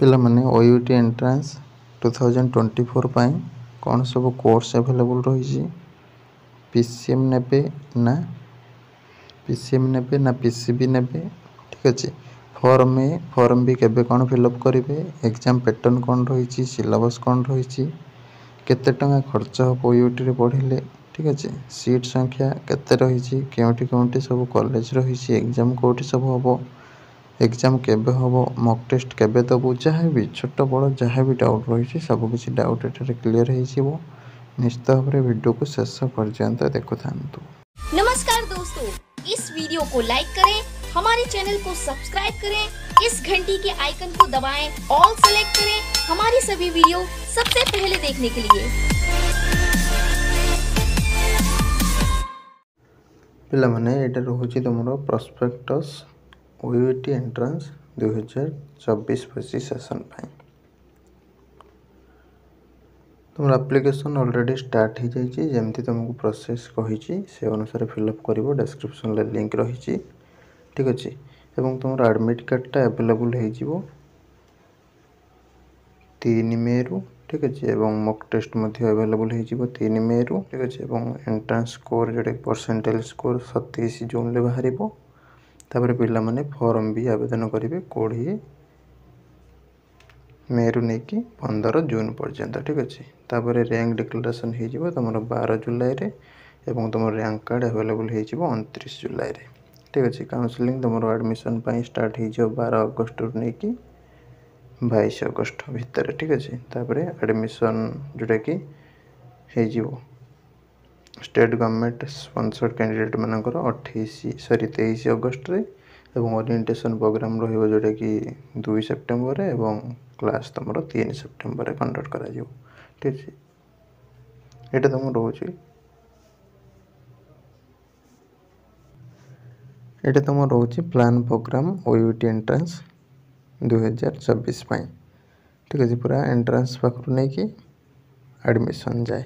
पिलामाने OUT entrance 2024 पाई कौन सब course available रही पीसीएम नेबे ना पीसीबी नेबे ठीक अच्छे फॉर्म भी केबे कौन फिलअप करेंगे एग्जाम पैटर्न कौन रही सिलेबस कौन रही केते टंका खर्च हम ओयूटी पढ़ले ठीक अच्छे सीट संख्या केते रही केउटी सब कॉलेज रही एग्जाम कोठी सब हम एग्जाम केबे हम मॉक टेस्ट केबे दबु जहाँ भी छोट बड़ जहाँ भी डाउट रही सबकि डाउट एठारे क्लीयर हो निश्चित भाव में वीडियो को शेष पर्यंत देखु था। नमस्कार दोस्तों, इस वीडियो को लाइक करें, हमारे चैनल को सब्सक्राइब करें, इस घंटी के आइकन को दबाएं, ऑल सेलेक्ट करें हमारी सभी वीडियो सबसे पहले देखने के लिए। पिला माने एटा रहउची तमरो प्रोस्पेक्टस ओयूटी एंट्रांस 2024-25 सेशन पाई तुम एप्लिकेशन ऑलरेडी स्टार्ट हो जाइए जमती तुमको प्रोसेस कही से अनुसार फिलअप कर डिस्क्रिप्शन लिंक रही ठीक अच्छे एवं तुम एडमिट कार्डटा अवेलेबल हो 3 मे रु ठीक अच्छे एवं मॉक टेस्ट अवेलेबल हो 3 मे रु ठीक अच्छे एवं एंट्रांस स्कोर जोटा परसेंटेज स्कोर 27 जून में बाहर तापर पिला माने फॉर्म भी आवेदन करेंगे 20 मे रु नहीं कि 15 जून पर्यंत ठीक अच्छे तापर रैंक डिक्लेरेशन हो तुम 12 जुलाई रे एवं तुम रैंक कार्ड अवेलेबल हो 29 जुलाई रे ठीक अच्छे काउंसलिंग तुम एडमिशन स्टार्ट हो 12 अगस्त रु नहीं कि 22 अगस्त भितर ठीक अच्छे तापर एडमिशन जोटा कि हो स्टेट गवर्नमेंट स्पॉन्सर्ड कैंडिडेट मानकर 23 अगस्त रे एवं ओरिएंटेशन प्रोग्राम रहिबो जोटा कि 2 सेप्टेम्बर एवं क्लास तुम 3 सेप्टेम्बर कंडक्ट करा ठीक अच्छे ये तुम रोचे ये तुम रोचे प्लान प्रोग्राम ओयूटी एंट्रांस 2024 पाई ठीक अच्छे पूरा एंट्रांस पाखु नहीं कि एडमिशन जाए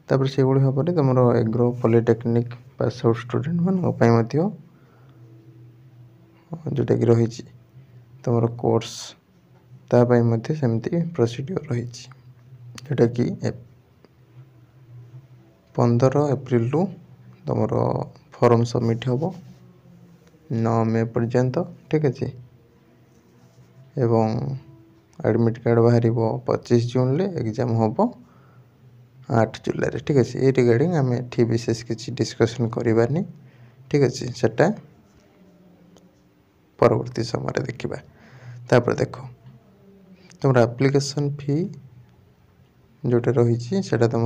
तापर से भाव में तुम agro polytechnic pass out student मान जोटा कि रही तुम कोर्स तापाई सेमती प्रोसीड्योर रही जोटा कि 15 एप्रिल रु तुम फॉर्म सबमिट हम 9 मे पर्यंत ठीक अच्छे एवं एडमिट कार्ड बाहर 25 जून ले एग्जाम हम 8 जुलाई ठीक अच्छे ये रिगार्डिंग आम ये विशेष किसी डिस्कसन करवानी ठीक अच्छे सेटा परवर्ती समय देखा तापर देख तुम एप्लिकेशन फी जोटा रही तुम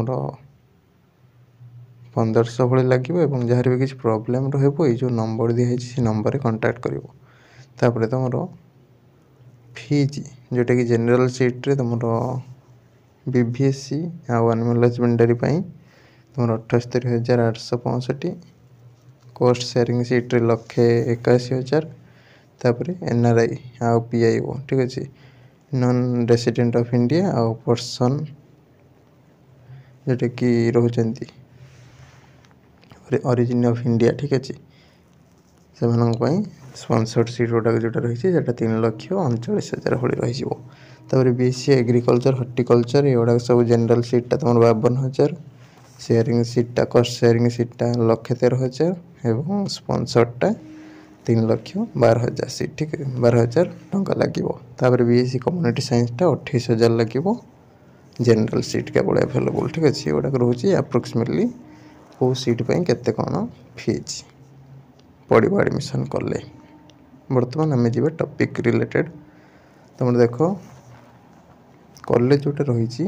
1500 भाई लगे जहाँ भी किसी प्रोब्लेम रो नंबर दिखाई से नंबर कंटाक्ट कर तुम फीज जोटा कि जनरल सीट रे तुम बीभीएससी आउ एनिमल हजबेंडरी तुम 78,865 कोस्ट शेयरिंग सीट रे 1,81,000 तापर एनआरआई आउ पीआईओ ठीक अच्छे नॉन रेसिडेंट ऑफ इंडिया आउ पर्सन जोटा कि रोचंती ओरिजिन ऑफ इंडिया ठीक अच्छे से स्पॉन्सर्ड सीट गुड़ाक जोटा रही है 3,39,000 भाई रही बीएससी एग्रीकल्चर हॉर्टिकल्चर ये सब जनरल सीटा तुम 52,000 शेयरिंग सीटा कस्ट शेयरिंग सीटा 1,13,000 एवं स्पॉन्सर्डटा 3,12,000 सीट ठीक है 12,000 टंका लगे बीएससी कम्युनिटी साइंसटा 28,000 लगे जनरल सीट केवल अवेलेबल ठीक अच्छे गुड़ाक रोचे अप्रोक्सीमेटली कौ सीट केते कौन फीज पड़ो एडमिशन कले बर्तमान आम जी टॉपिक रिलेटेड तुम देख कॉलेज जोटा रही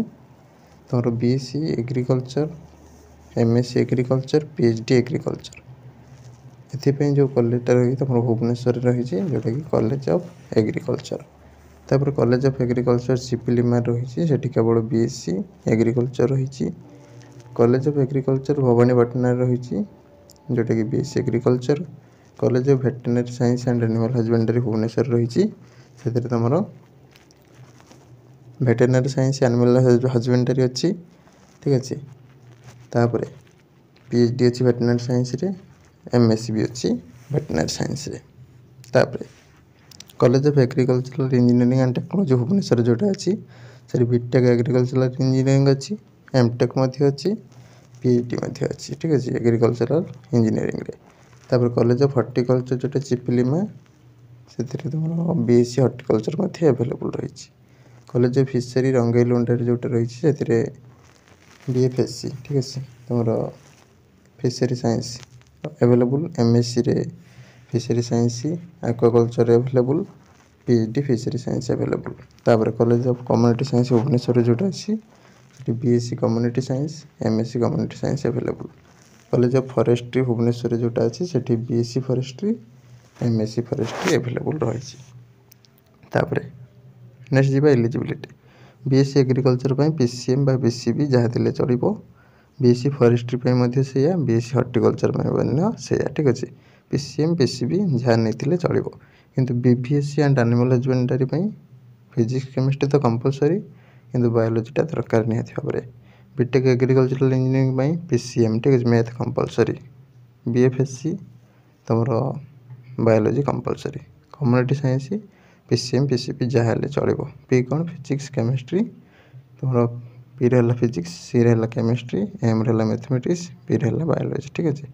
तुम BSc agriculture MSc agriculture PhD agriculture एपाई जो कॉलेजटा रही तुम भुवनेश्वर रही जोटा कि कॉलेज ऑफ एग्रीकल्चर तापर कॉलेज ऑफ एग्रीकल्चर सिपिलीमार रही से केवल बीएससी एग्रीकल्चर रही कॉलेज ऑफ एग्रीकल्चर भवानीपाटना रही जोटा कि BSc agriculture college of veterinary science and animal husbandry Bhubaneswar रही से तुम वेटरनरी साइंस एनिमल हजबेंडरी अच्छी ठीक अच्छे तापर पीएचडी अच्छी वेटरनरी साइंस रे एमएससी भी अच्छी वेटरनरी साइंस रे तापर college of agricultural engineering and technology Bhubaneswar जोटा अच्छी से बीटेक एग्रीकल्चरल इंजीनियरिंग अच्छी एमटेक अच्छी पीएचडी अच्छी ठीक अच्छे एग्रीकल्चरल इंजीनियरिंग तापर कॉलेज ऑफ हॉर्टिकल्चर जोटा चिपिलिमा से तुम बीएससी हॉर्टिकल्चर एवेलेबल रही कॉलेज ऑफ फिशरी रंगईलुंडा जोटा रही से बीएफएससी ठीक अच्छे तुम फिशरी साइंस एवेलेबल एमएससी रे fishery science aquaculture available PhD fishery science available तापर college of community science Bhubaneswar जोटा अच्छी BSc community science MSc community science available college of forestry Bhubaneswar जोटा अच्छी से BSc forestry MSc forestry available रही तापर next जी एलिजिबिलिटी बीएससी एग्रीकल्चर पीसीएम बा बीसीबी जहाँ देले चलिबो बीएससी फॉरेस्ट्री से बीएससी हॉर्टिकल्चर से ठीक अच्छे पीसीएम पीसीबी जहाँ नहीं चलो किंतु BVSc and animal husbandry physics chemistry तो कंपलसरी किंतु बायोलॉजीटा दरकार निहाती भाव में बीटेक एग्रीकल्चरल इंजीनियरिंग पीसीएम ठीक अच्छे मैथ कंपलसरी बीएफएससी तुम biology compulsory community science PCM PCB जहाँ चलो पी कौन फिजिक्स केमिस्ट्री तुम पी रहा फिजिक्स सी रहा केमिस्ट्री एम रहा मैथमेटिक्स पी रहा बायोलॉजी ठीक अच्छे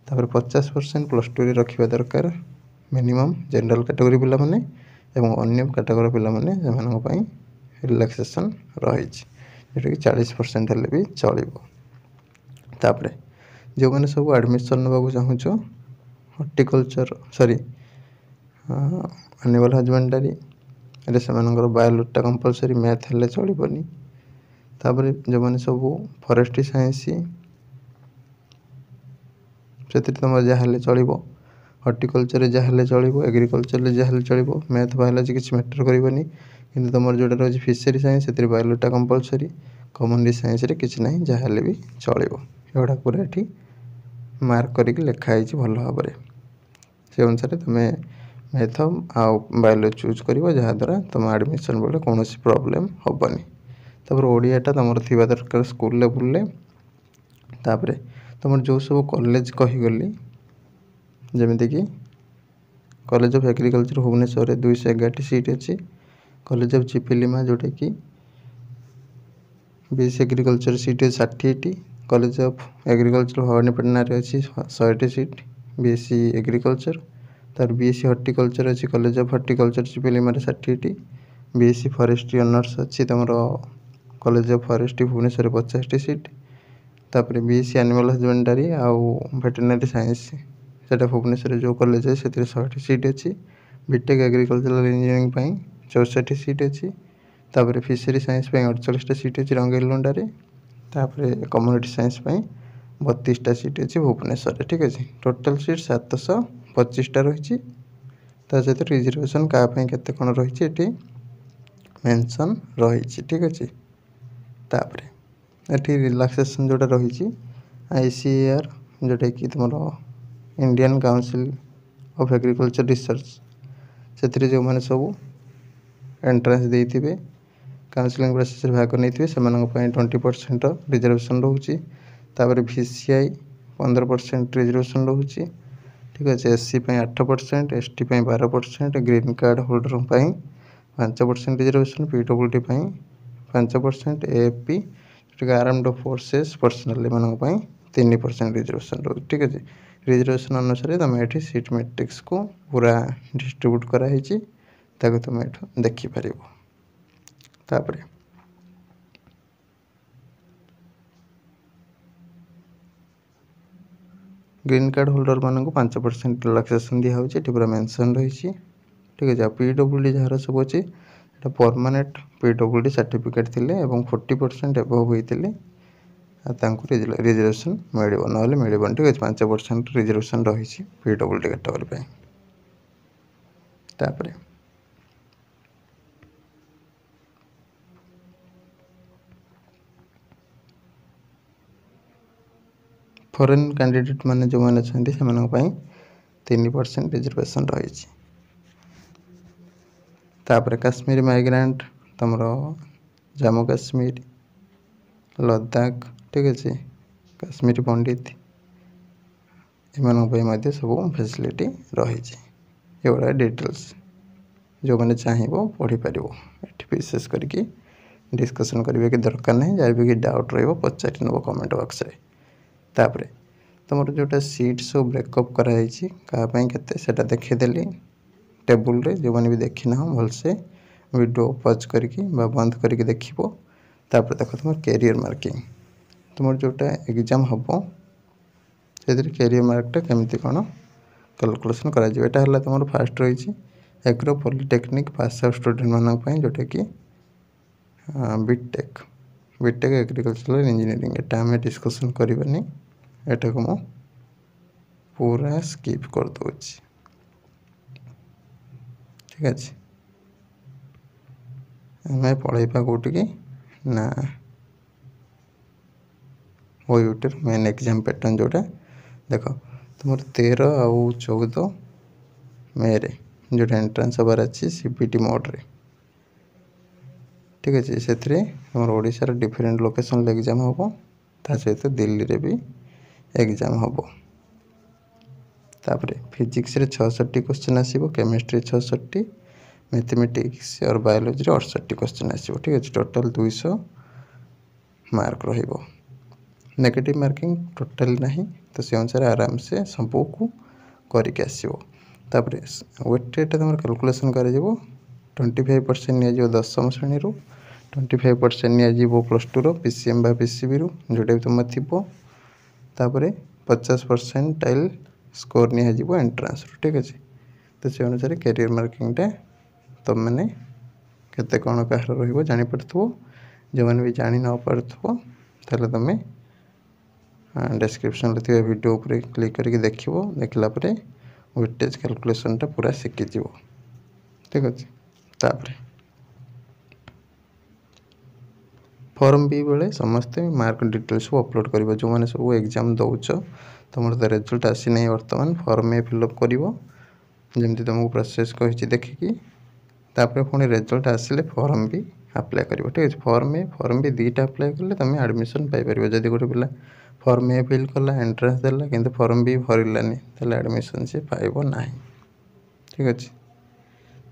तापर 50% +2 रखा दरकार मिनिमम जनरल कैटेगरी पिला माने एवं अन्य कैटेगरी पिला माने से रिलैक्सेशन रही जोटा कि 40% हेल्ले भी चलो तापर जो मैंने सब एडमिशन नाक चाहूँ हॉर्टिकल्चर सॉरी एनिमल हजबेंडरी से बायोलॉजीटा कंपलसरी मैथ हेल्ले चलनी तापर जो मैंने सब फॉरेस्ट्री साइंस से तुम जहाँ चलो हॉर्टिकल्चर जहाँ चलो एग्रीकल्चर जहाँ चलो मैथ बायोलॉजी किसी मैटर करनी कि तुम जोटा रही फिशरी साइंस से बायोलॉजीटा कंपलसरी कम्युनिटी साइंस किसी ना जहाँ भी चलो एगुड़ा पूरा ये मार्क करके लिखाई भल भाव से अनुसार तुम मैथ आउ बायोलॉजी चूज कर जहाँद्वारा तुम एडमिशन बेले कौन प्रॉब्लम हेनी तापर ओडियाटा तुम थी दरकार स्कूल लेवल तापर तुम जो सब कॉलेज कहीगली जमीक college of agriculture Bhubaneswar 211 seat अच्छी कॉलेज ऑफ चिपिलिमा जोटा कि BSc agriculture seat 60 college of agriculture Bhawanipatna अच्छी 100 सीट बीएससी एग्रीकल्चर तार बीएससी हॉर्टिकल्चर अच्छी college of horticulture Chiplima 60 BSc forestry honours अच्छी तुम college of forestry Bhubaneswar 50 seat तापर बीएससी एनिमल हजबेंडरी आउ वेटरनरी साइंस से भुवनेश्वर जो कॉलेज है से 100 सीट अच्छी बीटेक एग्रीकल्चरल इंजीनियरिंग 64 सीट अच्छी तापर फिशरी साइंस 48 सीट अच्छी रंगईलुंडारे तापर कम्युनिटी साइंस 32 सीट अच्छी भुवनेश्वर ठीक अच्छे टोटाल सीट 725 रही सहित रिजर्वेशन क्या कौन रही मेंशन रही ठीक अच्छे तापर ये रिलैक्सेशन जोटा रही आईसीएआर जोटा कि तुम Indian council of agriculture research से जो मैंने सब एंट्रेंस देते काउंसिलिंग प्रोसेस भाग नहीं से 20% रिजर्वेशन रोचे तापर VCI 15% रिजर्वेशन रोचे ठीक अच्छे SC 8% ST 12% green card holder 5% reservation PWD 5% AFP armed forces personnel एम 3% रिजर्वेशन रोज ठीक अच्छे रिजर्वेशन अनुसार तुम ये सीट मैट्रिक्स को पूरा डिस्ट्रीब्यूट कराई तुम ये देखिपर तापर ग्रीन कार्ड होल्डर मान 5% रिलैक्सेशन दिखाई पूरा मेंशन रही ठीक अच्छे PWD जार सब अच्छे परमानेंट PWD सर्टिफिकेट थिले एवं 40% एबव होते रिजर्वेशन मिल ना मिलबन ठीक अच्छे 5% रिजर्वेशन रही PWD कैटेगरी तापर फॉरेन कैंडिडेट माने जो मैंने अच्छा से 3% रिजर्वेशन रही तापर काश्मीर माइग्रेंट तुम जम्मू काश्मीर लद्दाख ठीक अच्छे काश्मीर पंडित एम सब फैसिलिटी रही एगुड़ा डिटेल्स जो मैंने चाहिए पढ़ी पार। ये विशेष करके डिस्कसन करेंगे कि दरकार नहीं, जहाँ भी डाउट रही पचारि नब कमेंट बॉक्स रे। तापर तुम जोटा सीट सब ब्रेकअप कराई कहाँपाई के देखीदेली टेबुल रे, जो मैंने भी देखी ना भलसे वीडियो पॉज करके बंद करके देखो। तापर देख तुम कैरियर मार्किंग तुम जोटा एग्जाम हम से कैरियर मार्कटा केमती कौन कैलकुलेसन करा तुम फास्ट रही agro polytechnic pass out student मानी जोटा कि बीटेक एग्रीकल्चरल इंजीनियरिंग। एटा आम डिस्कसन करवानी, एटा को मु पूरा स्किप कर दूची। ठीक अच्छे, आम पढ़ेबा कौटिकी ना ओयूटी मेन एग्जाम पैटर्न जोटा देख तुम 13 आउ 14 मे रे जोटा एंट्रांस हबार अच्छी सीपीटी मोड रे। ठीक अच्छे, से तुम ओडिशार डिफरेंट लोकेशन एग्जाम हम ता सहित दिल्ली रे भी एग्जाम हम। तापर फिजिक्स रे 66 क्वेश्चन आसो, केमिस्ट्री 66, मैथमेटिक्स और बायोलॉजी रे 68 क्वेश्चन आसो। ठीक अच्छे, टोटल 200 मार्क रहिबो। नेगेटिव मार्किंग टोटल नहीं, तो से अनुसार आराम से सबू को करके आसो। तापर वेटेड तुम कैलकुलेसन कर 25% निया दशम श्रेणी रू, 25% निया प्लस टू रो पीसीएम बा पीसीबी रू जोटा भी तुम थी। तापर 50% स्कोर निया एंट्रांस रू। ठीक अच्छे, तो से अनुसार कैरियर मार्किंगटा तुम मैंने केते कौन कह जानीपो। जो मैंने भी जानी न पार्थो ताले तुम डिस्क्रिप्शन रे वीडियो ऊपर क्लिक करके देखो, देखला परे वेटेज कैलकुलेशनटा पूरा शिखिज। ठीक अच्छे, तापर फॉर्म बी बेले समस्ते मार्क डिटेल्स अपलोड कर। जो मैंने सब एग्जाम दौच तुम तो रिजल्ट आसी नहीं बर्तमान फॉर्म ए फिलअप कर जमी तुमको प्रोसेस कही देखिकी। तापर पुणी रिजल्ट आसिले फॉर्म बी अप्लाई कर। ठीक अच्छे, फॉर्म बी दुईटा अप्लाई कले तुम एडमिशन पाइपर। जदि गोटे पिला फॉर्म ए फिल कला एंट्रांस देला किंतु फॉर्म बी भरलानी ताले एडमिशन से पाइब ना। ठीक अच्छे,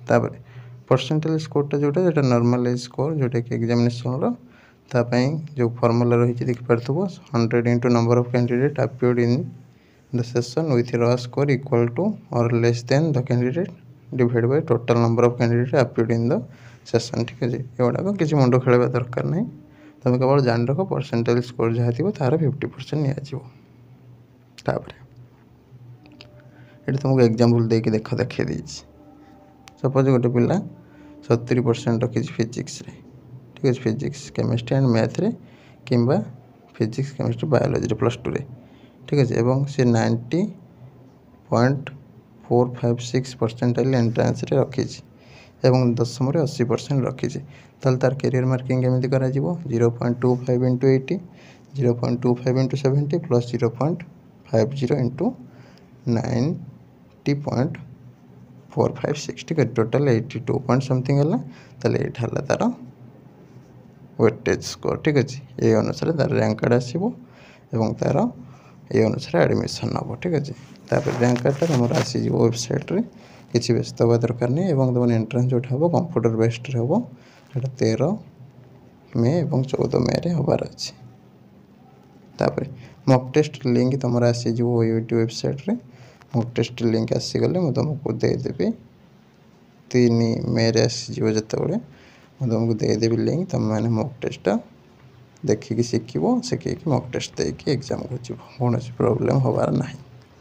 तापर परसेंटेज स्कोरटा जोटा नॉर्मल स्कोर जोटा कि एग्जामिनेशन तापाई जो फॉर्मूला रही देखिपार 100 into number of candidate appeared in the session with raw score equal to और less than the candidate divide by total number of candidate appeared in the session. ठीक अच्छे, ये किसी मुंड खेल दरकार नहीं, तुम केवल जान रख परसेंटेज स्कोर जहाँ थी तार 50% निपर। ये तुमको एग्जाम्पल देख देखा दी। सपोज गोटे पिला 70% रखी फिजिक्स रे। ठीक अच्छे, फिजिक्स केमिस्ट्री एंड मैथ रे किंबा physics chemistry biology plus two रे। ठीक अच्छे, एवं से 90.456 परसेंटाइल एंट्रांस रे रखी एवं दशम 80% रखी। तार कैरियर मार्किंग केमी कर 0.25 इंटू 80, 0.25 इंटू 70 प्लस 0.50 इंटू 90.456। ठीक है, टोटाल 82 पॉइंट समथिंग है तार वेटेज स्कोर। ठीक अच्छे, ये अनुसार तार रैंक कार्ड आसो तार ये अनुसार एडमिशन हम। ठीक अच्छे, तापर रैंक कार्डटा तुम आसी वेबसाइट रे, किसी व्यस्त हवा दरकार नहीं। तुम एंट्रांस जो हम कंप्यूटर बेस्ड हम जो 13 मे और 14 मे रे हबार अच्छे। तापर मॉक टेस्ट लिंक तुम आसी यूट्यूब वेबसाइट रे, मॉक टेस्ट लिंक आसीगले मुझे तुमको देदेवी 3 मे रे आसीज जो तुमको देदेवी लिंक तुम मैंने मॉक टेस्ट देखिकी शिखी मॉक टेस्ट देकी एग्जाम को जीव कौन प्रोब्लेम हबार ना।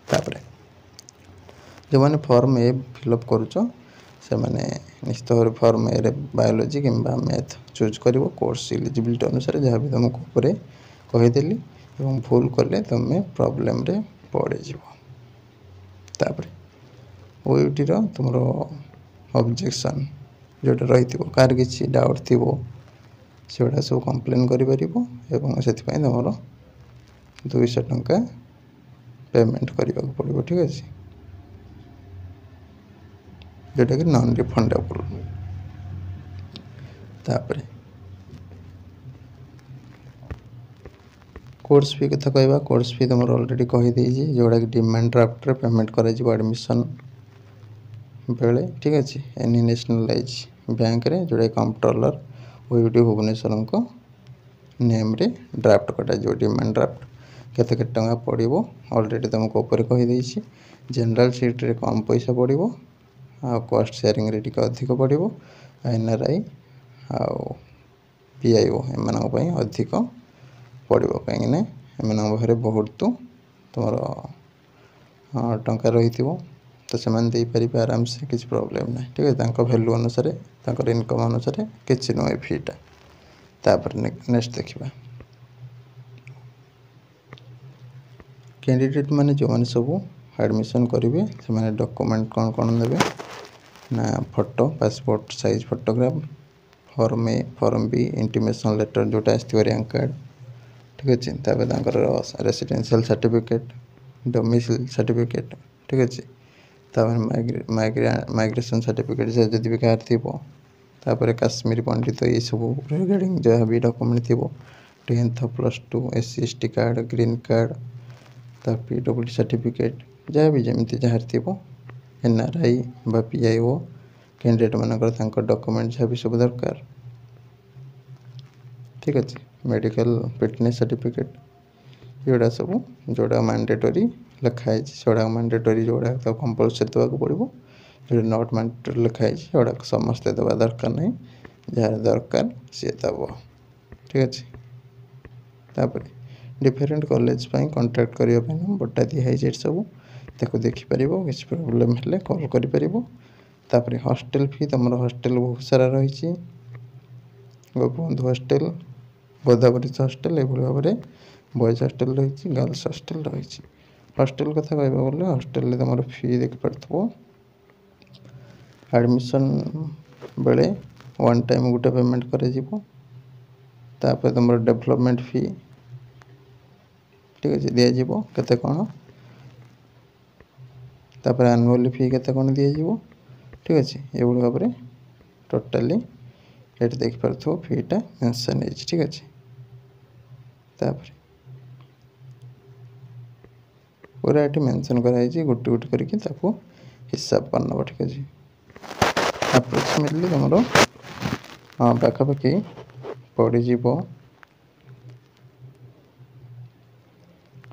तापर जो मैंने फॉर्म ए फिलअप करुच से मैंने निश्चित भाव फॉर्म ए रे बायोलॉजी किंबा मैथ चूज कर कोर्स एलिजिबिलिटी अनुसार जहाँ भी तुमको ऊपर कहीदेली और भूल कले तुम प्रोब्लेम रे पड़ जाव। तापर ओयूटी तुम ऑब्जेक्शन जोटा रही कार किसी डाउट थी से सब कंप्लेन कर तुम 200 टंका पेमेंट करने को पड़ो। ठीक अच्छे, जोटा कि नॉन रिफंडेबल। तापर कोर्स फी कथा कहवा, कोर्स फी तुम ऑलरेडी कहीदे जोड़ा कि डिमांड ड्राफ्ट रे पेमेंट कर एडमिशन बेले ठीक अच्छे एनी नेशनलाइज बैंक रे जोड़ा कंट्रोलर ओयूटी भुवनेश्वर को नेम रे ड्राफ्ट कटा जो डिमांड ड्राफ्ट केते केते टंका पड़ो ऑलरेडी तुमको ऊपर कहीदे जनरल सीट रे कम पैसा पड़ो आ कॉस्ट शेयरिंग रे टिके अधिक पड़ो एनआरआई आ पीआईओ एम अधिक पड़ो कहीं एम पाखे बहुत तुम टंका रही तो से पारे आराम से किसी प्रॉब्लम ना ठीक है वैल्यू अनुसार इनकम अनुसार किसी नुहे फीटा तापर नेक्स्ट देखा कैंडिडेट माने जो मैंने सब एडमिशन करेंगे से डॉक्यूमेंट कौन कौन देवे ना photo passport size photograph form B intimation letter जोटा आसो रैंक कार्ड ठीक अच्छे रेसिडेंशियल सर्टिफिकेट डोमिसाइल सर्टिफिकेट ठीक अच्छे माइग्रेशन सर्टिफिकेट जदि भी कहार थी काश्मीर पंडित ये सब रिगार्डिंग जहाँ भी डॉक्यूमेंट थी 10th +2 SC/ST card green card PWD certificate जहाँ भी जमी जहाँ थी एनआरआई बा पीआईओ कैंडिडेट मानक डॉक्यूमेंट जहाँ भी सब दरकार ठीक अच्छे मेडिकल फिटनेस सर्टिफिकेट ये सब जोड़ा मैंडेटरी लिखाई से मैंडेटरी जोड़ा तो कंपलसरी देवाक पड़ो जो नॉट मैंडेटरी लिखाई से समस्ते देवा दरकार नहीं जार दरकार सी दब ठीक अच्छे तापर डिफरेंट कॉलेज कांटेक्ट करने नंबरटा दिखाई सब ताको देखिपर किसी प्रोब्लेम हेल्ले कॉल कर हॉस्टेल फी तुम हॉस्टेल बहुत सारा रही गोपबंधु हॉस्टेल गोदावरी हॉस्टेल ये भाव में बॉयज हॉस्टेल रही गर्ल्स हॉस्टेल रही हॉस्टेल कथा कह बोले हॉस्टेल तुम फी देखिपो एडमिशन बेले वन टाइम गोटे पेमेंट कर तुम डेवलपमेंट फी ठीक अच्छे दिज्व केते कौन तापर एनुअल फी केते कौन दिज्व ठीक अच्छे ये भाव में टोटाली ये देखिपार फीटा मेंशन है ठीक अच्छे तापर पूरा ये मेंशन कराई गोटे गोटे करके हिसाब करनब ठीक अच्छे अप्रोक्सीमेटली तुम हाँ पाखापाखि पड़ज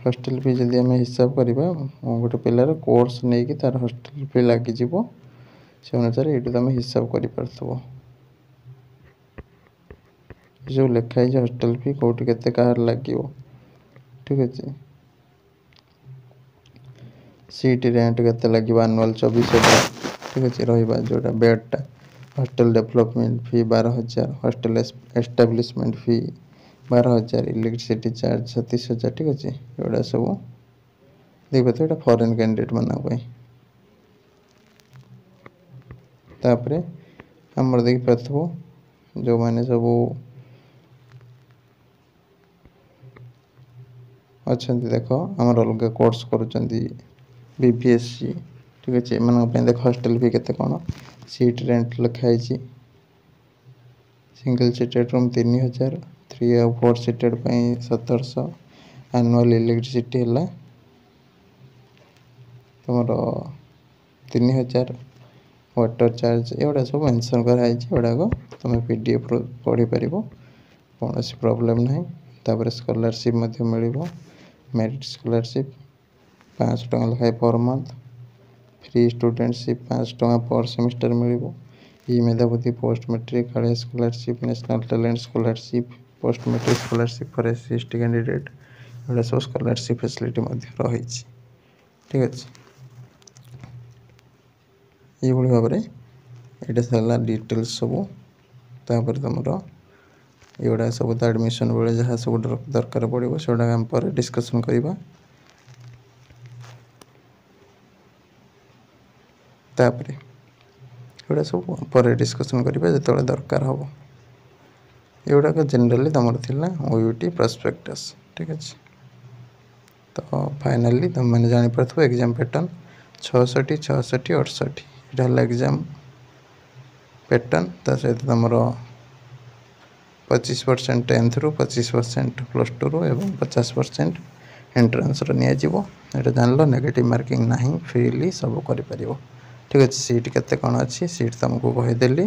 हॉस्टेल फी जदि आम हिसाब करवा गोटे पिलार कोर्स नहीं कि तार हॉस्टेल फी लगे से अनुसार ये तुम हिसाब कर जो लिखाई हॉस्टेल फी कौटी केते कहार लगे ठीक अच्छे सीट रेंट केते लगे एनुअल 24,000 ठीक अच्छे रहा जोटा बेडटा हॉस्टेल डेवलपमेंट फी 12,000 हॉस्टेल एस्टाब्लिशमेंट फी 12,000 इलेक्ट्रिसिटी चार्ज 37,000 ठीक अच्छे ये सब देख तो ये फॉरेन कैंडिडेट माना तापर आमर देख पार्थ जो मैंने सब अच्छा देख आम अलग कोर्स BPSC ठीक अच्छे एम देख हॉस्टेल फी केते कौन सीट रेंट लिखाई सिंगल सीटेड रूम 3,000 3 और 4 सीटेड 1,700 एनुअल इलेक्ट्रिसिटी है तुम 3,000 वाटर चार्ज ये सब मेंशन कराई गुड़ाक तुम PDF पढ़ी पार कौन प्रॉब्लम ना तापर स्कॉलरशिप मिल मेरिट स्कॉलरशिप 500 टका लिखाए पर मंथ फ्री स्टूडेंटशिप 500 टका पर सेमिस्टर मिल ई मेधाबुद्धि post matric Kalia scholarship national talent scholarship post matric scholarship for SC/ST candidate ये सब स्कॉलरशिप फैसिलिटी रही ठीक अच्छे ये भाव में ये सारा डिटेल्स सब तापर तुम ये सब तो एडमिशन बेले जहाँ सब दरकार पड़ो से आम पर डिस्कसन करवा तापर ये सब पर डिस्कसन करवा जो दरकार हम एगुड़ाक जनरली तुम थिला OUT प्रॉस्पेक्टस ठीक अच्छे तो फाइनली तुम मैंने जापर एग्जाम पैटर्न 66 66 68 ये एग्जाम पैटर्न ता सहित तुम 25% 10th रू 25% +2 रू एवं 50% एंट्रांस निजी ये जान लो नेगेटिव मार्किंग ना फ्रीली सब कर ठीक अच्छे सीट केते कौन अच्छी सीट तुमको कहीदेली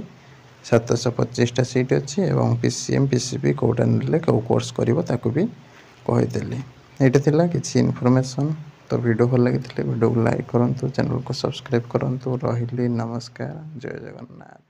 725टा सीट अच्छी और पीसीएम पीसीबी कौटा ने कौ कोर्स कर भी कहीदेली। ये थिला किसी इनफॉरमेशन। तो वीडियो भल लगी वीडियो को लाइक करूँ, चैनल को सब्सक्राइब करूँ। रही नमस्कार, जय जगन्नाथ।